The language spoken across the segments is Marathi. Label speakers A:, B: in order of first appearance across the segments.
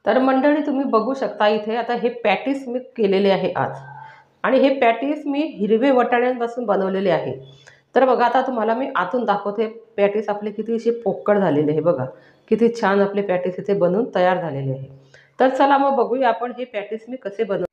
A: तर मंडळी तुम्ही बघू शकता इथे आता हे पॅटीस मी केलेले आहे आज आणि हे पॅटीस मी हिरवे वाटाण्यांपासून बनवलेले आहे। तर बघा आता तुम्हाला मी आतून दाखवते पॅटीस आपले किती असे पोकळ झालेले आहे बघा, किती छान आपले पॅटीस इथे बनवून तयार झालेले आहे। तर चला मग बघूया आपण हे पॅटीस मी कसे बनवू।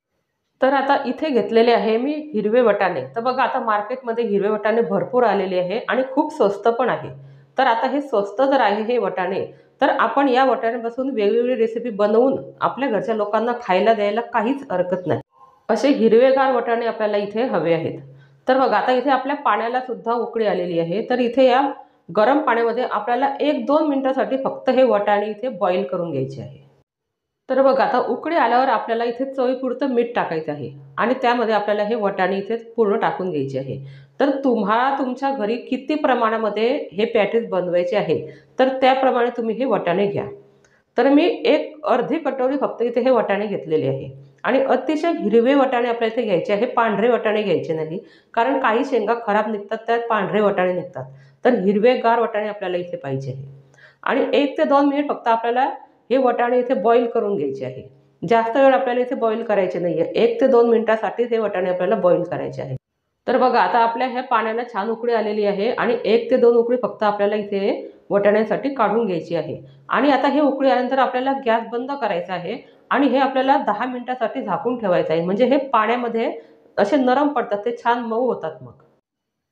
A: तर आता इथे घेतलेले आहे मी हिरवे वाटाणे। तर बघा आता मार्केटमध्ये हिरवे वाटाणे भरपूर आलेले आहे आणि खूप स्वस्त पण आहे। तर आता हे स्वस्त जर आहे हे वाटाणे, तर आपण या वाटाण्यांपासून वेगवेगळी रेसिपी बनवून आपल्या घरच्या लोकांना खायला द्यायला काहीच हरकत नाही। असे हिरवेगार वाटाणे आपल्याला इथे हवे आहेत। तर बघा आता इथे आपल्या पाण्याला सुद्धा उकळी आलेली आहे। तर इथे या गरम पाण्यामध्ये आपल्याला 1-2 मिनिटांसाठी फक्त हे वाटाणे इथे बॉईल करून घ्यायचे आहे। तर बघा आता उकळी आल्यावर आपल्याला इथे चवीपुरतं मीठ टाकायचं आहे आणि त्यामध्ये आपल्याला हे वाटाणे इथे पूर्ण टाकून घ्यायचे आहे। तर तुम्हाला तुमच्या घरी किती प्रमाणामध्ये हे पॅटीस बनवायचे आहे, तर त्याप्रमाणे तुम्ही हे वाटाणे घ्या। तर मी एक अर्धी कटोरी फक्त इथे हे वाटाणे घेतलेले आहे आणि अतिशय हिरवे वाटाणे आपल्याला इथे घ्यायचे आहे, पांढरे वाटाणे घ्यायचे नाही, कारण काही शेंगा खराब निघतात, त्यात पांढरे वाटाणे निघतात। तर हिरवेगार वाटाणे आपल्याला इथे पाहिजे आहे आणि 1 ते 2 मिनिट फक्त आपल्याला हे वाटाणे इथे बॉईल करून घ्यायचे आहे। जास्त वेळ आपल्याला इथे बॉईल करायचे नाही आहे, 1 ते 2 मिनिटांसाठी हे वाटाणे आपल्याला बॉईल करायचे आहे। तर बघा आता आपल्या ह्या पाण्याला छान उकळी आलेली आहे आणि 1 ते 2 उकळी फक्त आपल्याला इथे वाटाण्यासाठी काढून घ्यायची आहे। आणि आता हे उकळी आल्यानंतर आपल्याला गॅस बंद करायचा आहे आणि हे आपल्याला 10 मिनिटांसाठी झाकून ठेवायचं आहे, म्हणजे हे पाण्यामध्ये असे नरम पडतात, ते छान मऊ होतात मग।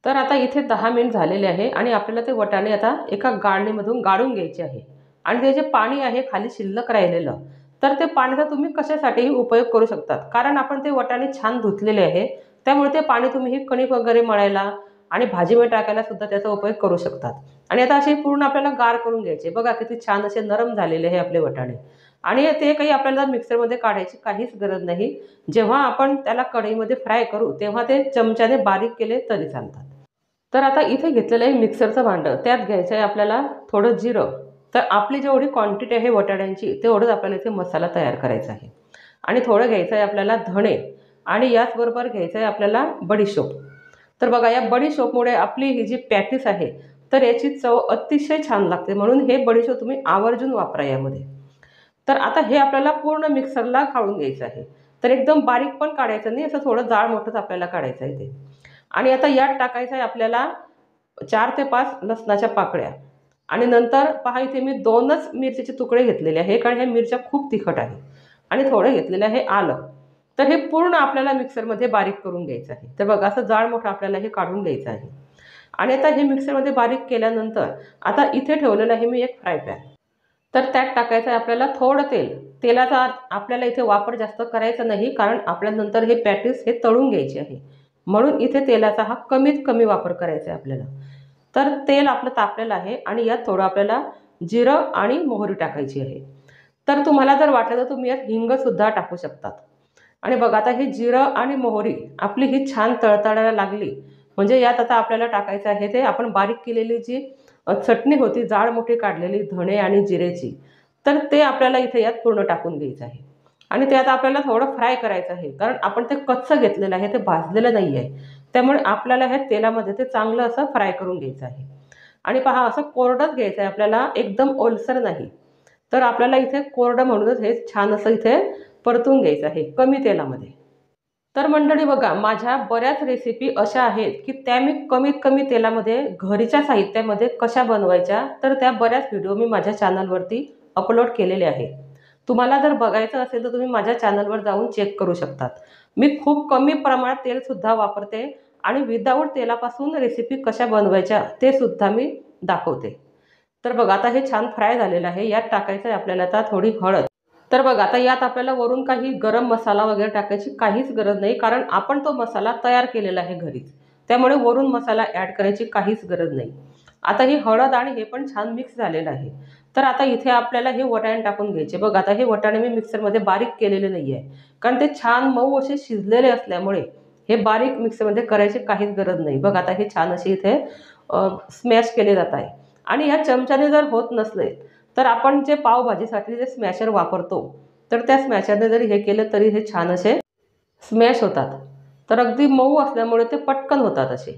A: तर आता इथे 10 मिनिट झालेले आहे आणि आपल्याला ते वाटाणे आता एका गाळणीमधून गाळून घ्यायचे आहे आणि ते जे पाणी आहे खाली शिल्लक राहिलेलं, तर ते पाण्याचा तुम्ही कशासाठीही उपयोग करू शकतात, कारण आपण ते वाटाणे छान धुतलेले आहे, त्यामुळे ते पाणी तुम्ही हे कणिक वगैरे मळायला आणि भाजीमध्ये टाकायला सुद्धा त्याचा उपयोग करू शकतात। आणि आता असे पूर्ण आपल्याला गार करून घ्यायचे। बघा किती छान असे नरम झालेले आहे आपले वाटाणे आणि ते काही आपल्याला मिक्सरमध्ये काढायची काहीच गरज नाही। जेव्हा आपण त्याला कढईमध्ये फ्राय करू तेव्हा ते चमच्याने बारीक केले तरी चालतात। तर आता इथे घेतलेलं आहे मिक्सरचं भांडं, त्यात घ्यायचं आहे आपल्याला थोडं जिरं। तर आपली जेवढी क्वांटिटी आहे वाटाण्यांची तेवढंच आपल्याला इथे मसाला तयार करायचा आहे आणि थोडं घ्यायचं आहे आपल्याला धणे आणि याचबरोबर घ्यायचं आहे आपल्याला बडीशोप। तर बघा या बडीशोपमुळे आपली ही जी पॅटीस आहे तर याची चव अतिशय छान लागते, म्हणून हे बडीशोप तुम्ही आवर्जून वापरा यामध्ये। तर आता हे आपल्याला पूर्ण मिक्सरला काढून घ्यायचं आहे। तर एकदम बारीक पण काढायचं नाही, असं थोडं जाड मोठंच आपल्याला काढायचं आहे ते। आणि आता यात टाकायचं आहे आपल्याला 4 ते 5 लसणाच्या पाकळ्या आणि नंतर पहा इथे मी 2च मिरचीचे तुकडे घेतलेले आहे, कारण ह्या मिरच्या खूप तिखट आहे आणि थोडं घेतलेलं आहे आलं। तर हे पूर्ण आपल्याला मिक्सरमध्ये बारीक करून घ्यायचं आहे। तर बघा असं जाड मोठं आपल्याला हे काढून घ्यायचं आहे आणि आता हे मिक्सरमध्ये बारीक केल्यानंतर आता इथे ठेवलेलं आहे मी एक फ्राय पॅन। तर त्यात टाकायचं आहे आपल्याला थोडं तेल। तेलाचा आपल्याला इथे वापर जास्त करायचा नाही, कारण आपल्याला नंतर हे पॅटीस हे तळून घ्यायचे आहे, म्हणून इथे तेलाचा हा कमीत कमी वापर करायचा आहे आपल्याला। तर तेल आपलं तापलेलं आहे आणि यात थोडं आपल्याला जिरं आणि मोहरी टाकायची आहे। तर तुम्हाला जर वाटलं तर तुम्ही यात हिंगसुद्धा टाकू शकतात। आणि बघा आता हे जिरं आणि मोहरी आपली ही छान तळतळायला लागली, म्हणजे यात आता आपल्याला टाकायचं आहे ते आपण बारीक केलेली जी चटणी होती जाड मोठी काढलेली धणे आणि जिरेची, तर ते आपल्याला इथे यात पूर्ण टाकून घ्यायचं आहे आणि ते आता आपल्याला थोडं फ्राय करायचं आहे, कारण आपण ते कच्चं घेतलेलं आहे, ते भाजलेलं नाही आहे, त्यामुळे आपल्याला हे तेलामध्ये ते चांगलं असं फ्राय करून घ्यायचं आहे। आणि पहा असं कोरडंच घ्यायचं आहे आपल्याला, एकदम ओलसर नाही। तर आपल्याला इथे कोरडं म्हणूनच हे छान असं इथे परतून घ्यायचं आहे कमी तेलामध्ये। तर मंडळी बघा माझ्या बऱ्याच रेसिपी अशा आहेत की त्या मी कमीत कमी तेलामध्ये घरीच्या साहित्यामध्ये कशा बनवायच्या, तर त्या बऱ्याच व्हिडिओ मी माझ्या चॅनलवरती अपलोड केलेले आहेत। तुम्हाला जर बघायचं असेल तर तुम्ही माझ्या चॅनलवर जाऊन चेक करू शकतात। मी खूप कमी प्रमाणात तेलसुद्धा वापरते आणि विदाऊट तेलापासून रेसिपी कशा बनवायच्या ते सुद्धा मी दाखवते। तर बघा आता हे छान फ्राय झालेलं आहे, यात टाकायचं आहे आपल्याला आता थोडी हळद। तर बघा आता यात आपल्याला वरून काही गरम मसाला वगैरे टाकायची काहीच गरज नाही, कारण आपण तो मसाला तयार केलेला आहे घरीच, त्यामुळे वरून मसाला ॲड करायची काहीच गरज नाही। आता ही हळद आणि हे पण छान मिक्स झालेलं आहे। तर आता इथे आपल्याला हे वाटाणे टाकून घ्यायचे। बघा आता हे वाटाणे मी मिक्सरमध्ये बारीक केलेले नाही आहे, कारण ते छान मऊ असे शिजलेले असल्यामुळे हे बारीक मिक्सरमध्ये करायची काहीच गरज नाही। बघा आता हे छान असे इथे स्मॅश केले जात आहे आणि या चमच्याने जर होत नसले तर आपण जे पावभाजीसाठी जे स्मॅशर वापरतो, तर त्या स्मॅशरने जरी हे केलं तरी हे छान असे स्मॅश होतात। तर अगदी मऊ असल्यामुळे ते पटकन होतात असे।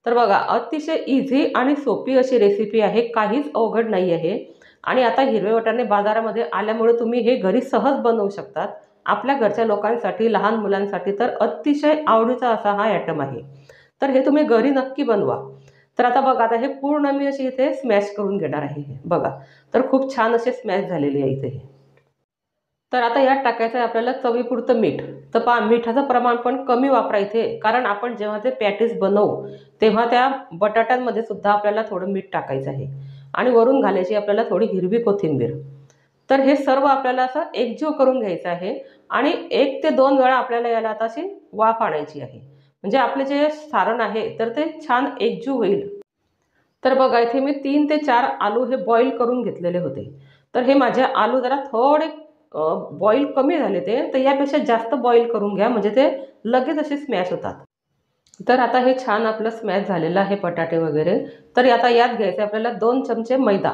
A: तर बघा अतिशय इझी आणि सोपी अशी रेसिपी आहे, काहीच अवघड नाही आहे आणि आता हिरवे वाटाणे बाजारामध्ये आल्यामुळे तुम्ही हे घरी सहज बनवू शकतात. आपल्या घरच्या लोकांसाठी, लहान मुलांसाठी तर अतिशय आवडीचा असा हा आयटम आहे. तर हे तुम्ही घरी नक्की बनवा. तर आता बघा, आता हे पूर्ण मी अशी इथे स्मॅश करून घेणार आहे. हे बघा, तर खूप छान असे स्मॅश झालेले आहे इथे हे. तर आता यात टाकायचं आहे आपल्याला चवीपुरतं मीठ. तर पहा, मिठाचं प्रमाण पण कमी वापरा इथे, कारण आपण जेव्हा ते पॅटीस बनवू तेव्हा त्या बटाट्यांमध्ये सुद्धा आपल्याला थोडं मीठ टाकायचं आहे आणि वरून घालायची आपल्याला थोडी हिरवी कोथिंबीर. तर हे सर्व आपल्याला असं एकजीव करून घ्यायचं आहे आणि 1 ते 2 वेळा आपल्याला याला आता अशी वाफ आणायची आहे. म्हणजे आपले जे सारण आहे तर ते छान एकजीव होईल. तर बघा, इथे मी 3 ते 4 आलू हे बॉईल करून घेतलेले होते. तर हे माझे आलू जरा थोडे बॉईल कमी झाले ते, तर यापेक्षा जास्त बॉईल करून घ्या, म्हणजे ते लगेच असे स्मॅश होतात. तर आता हे छान आपलं स्मॅश झालेलं आहे बटाटे वगैरे. तर आता यात घ्यायचे आपल्याला 2 चमचे मैदा.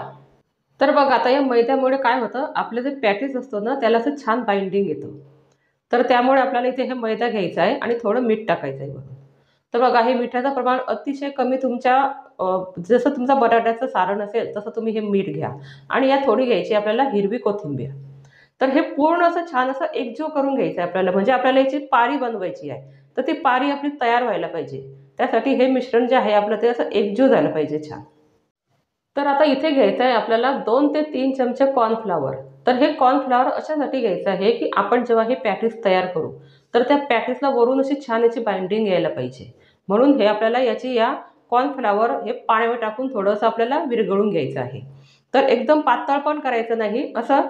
A: तर बघा, आता या मैद्यामुळे काय होतं, आपलं जे पॅटीस असतो ना त्याला असं छान बाइंडिंग येतं. तर त्यामुळे आपल्याला इथे हे मैदा घ्यायचा आहे आणि थोडं मीठ टाकायचं आहे वरून. तर बघा, हे मिठाचं प्रमाण अतिशय कमी तुमच्या जसं तुमचा बटाट्याचं सारण असेल तसं तुम्ही हे मीठ घ्या आणि यात थोडी घ्यायची आपल्याला हिरवी कोथिंबीर. तर हे पूर्ण असं छान असं एकजीव करून घ्यायचं आहे आपल्याला, म्हणजे आपल्याला याची पारी बनवायची आहे. तर ती पारी आपली तयार व्हायला पाहिजे. त्यासाठी हे मिश्रण जे आहे आपलं ते असं एकजीव झालं पाहिजे छान. तर आता इथे घ्यायचं आहे आपल्याला 2 ते 3 चमचे कॉर्नफ्लॉवर. तर हे कॉर्नफ्लॉवर अशासाठी घ्यायचं आहे की आपण जेव्हा हे पॅटीस तयार करू तर त्या पॅटीसला वरून अशी छान याची बाइंडिंग यायला पाहिजे. म्हणून हे आपल्याला याची या कॉर्नफ्लॉवर हे पाण्यावर टाकून थोडंसं आपल्याला विरघळून घ्यायचं आहे. तर एकदम पातळ पण करायचं नाही, असं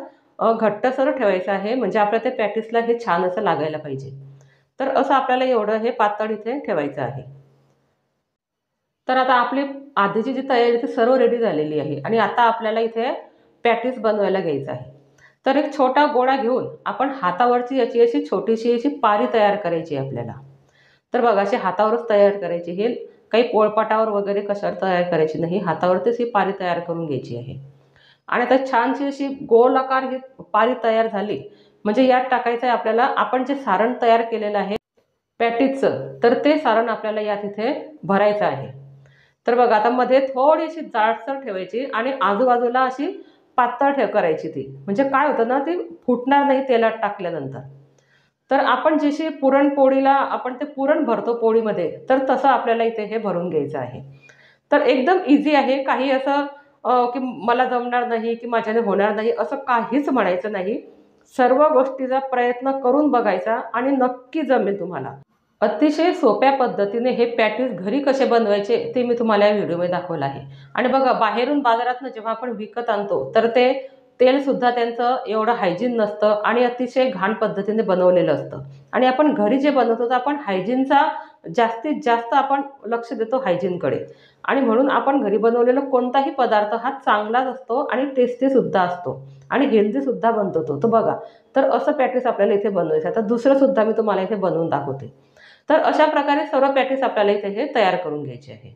A: घट्टसर ठेवायचं आहे, म्हणजे आपल्या त्या पॅटीसला हे छान असं लागायला पाहिजे. तर असं आपल्याला एवढं हे पातळ इथे ठेवायचं आहे. तर आता आपली आधीची जी तयारी ती सर्व रेडी झालेली आहे आणि आता आपल्याला इथे पॅटीस बनवायला घ्यायचं आहे. तर एक छोटा गोळा घेऊन आपण हातावरची याची अशी छोटीशी अशी पारी तयार करायची आहे आपल्याला. तर बघा, अशी हातावरच तयार करायची. हे काही पोळपाटावर वगैरे कशावर तयार करायची नाही, हातावरतीच ही पारी तयार करून घ्यायची आहे. आणि आता छानशी अशी गोलाकार ही पारी तयार झाली, म्हणजे यात टाकायचं आहे आपल्याला आपण जे सारण तयार केलेलं आहे पॅटीसचं, तर ते सारण आपल्याला यात इथे भरायचं आहे. तर बघा, आता मध्ये थोडीशी जाडसर ठेवायची आणि आजूबाजूला अशी पातळ करायची ती, म्हणजे काय होतं ना, ती फुटणार नाही तेलात टाकल्यानंतर. तर आपण जशी पुरणपोळीला आपण ते पुरण भरतो पोळीमध्ये, तर तसं आपल्याला इथे हे भरून घ्यायचं आहे. तर एकदम इझी आहे. काही असं की मला जमणार नाही की माझ्याने होणार नाही असं काहीच म्हणायचं नाही. सर्व गोष्टीचा प्रयत्न करून बघायचा आणि नक्की जमेल तुम्हाला. अतिशय सोप्या पद्धतीने हे पॅटीस घरी कसे बनवायचे ते मी तुम्हाला या व्हिडिओमध्ये दाखवलं आहे. आणि बघा, बाहेरून बाजारातनं जेव्हा आपण विकत आणतो तर ते तेलसुद्धा त्यांचं एवढं हायजीन नसतं आणि अतिशय घाण पद्धतीने बनवलेलं असतं. आणि आपण घरी जे बनवतो तर आपण हायजीनचा जास्तीत जास्त आपण लक्ष देतो हायजीनकडे. आणि म्हणून आपण घरी बनवलेला कोणताही पदार्थ हा चांगलाच असतो आणि टेस्टीसुद्धा असतो आणि हेल्दीसुद्धा बनतो तो. तर बघा, तर असं पॅटीस आपल्याला इथे बनवायचं आहे. आता दुसरंसुद्धा मी तुम्हाला इथे बनवून दाखवते. तर अशा प्रकारे सर्व पॅटीस आपल्याला इथे हे तयार करून घ्यायचे आहे.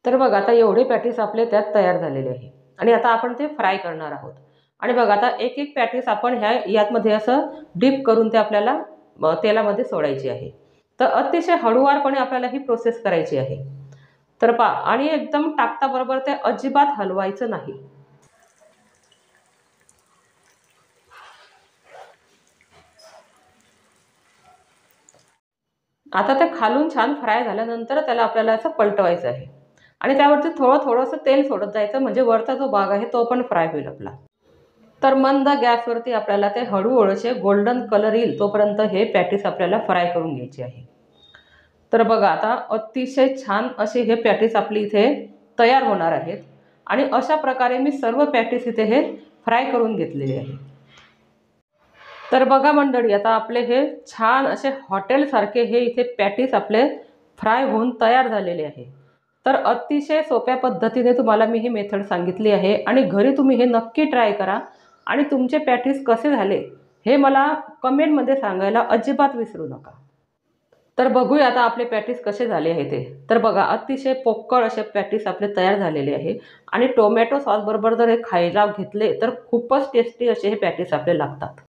A: तर बघा, आता एवढे पॅटीस आपले त्यात तयार झालेले आहे आणि आता आपण ते फ्राय करणार आहोत. आणि बघा, आता एक एक पॅटीस आपण यातमध्ये असं डीप करून ते आपल्याला तेलामध्ये सोडायची आहे. तर अतिशय हळूवारपणे आपल्याला ही प्रोसेस करायची आहे. तर पहा, आणि एकदम टाकता बरोबर ते अजिबात हलवायचं नाही. आता ते खालून छान फ्राय झाल्यानंतर त्याला आपल्याला असं पलटवायचं आहे आणि त्यावरती थोडंसं तेल सोडत जायचं, म्हणजे वरचा जो भाग आहे तो पण फ्राय होईल आपला. तर मंद गॅसवरती आपल्याला ते हळूहळू असे गोल्डन कलर येईल तोपर्यंत हे पॅटीस आपल्याला फ्राय करून घ्यायचे आहे. तर बघा, आता अतिशय छान असे हे पॅटीस आपली इथे तयार होणार आहेत आणि अशा प्रकारे मी सर्व पॅटीस इथे हे फ्राय करून घेतलेले आहे. तर बघा मंडळी, आता आपले हे छान असे हॉटेलसारखे हे इथे पॅटीस आपले फ्राय होऊन तयार झालेले आहे. तर अतिशय सोप्या पद्धतीने तुम्हाला मी ही मेथड सांगितली आहे आणि घरी तुम्ही हे नक्की ट्राय करा आणि तुमचे पॅटीस कसे झाले हे मला कमेंटमध्ये सांगायला अजिबात विसरू नका. तर बघूया आता आपले पॅटीस कसे झाले आहे ते. तर बघा, अतिशय पोकळ असे पॅटीस आपले तयार झालेले आहे आणि टोमॅटो सॉसबरोबर जर हे खायला घेतले तर खूपच टेस्टी असे हे पॅटीस आपले लागतात.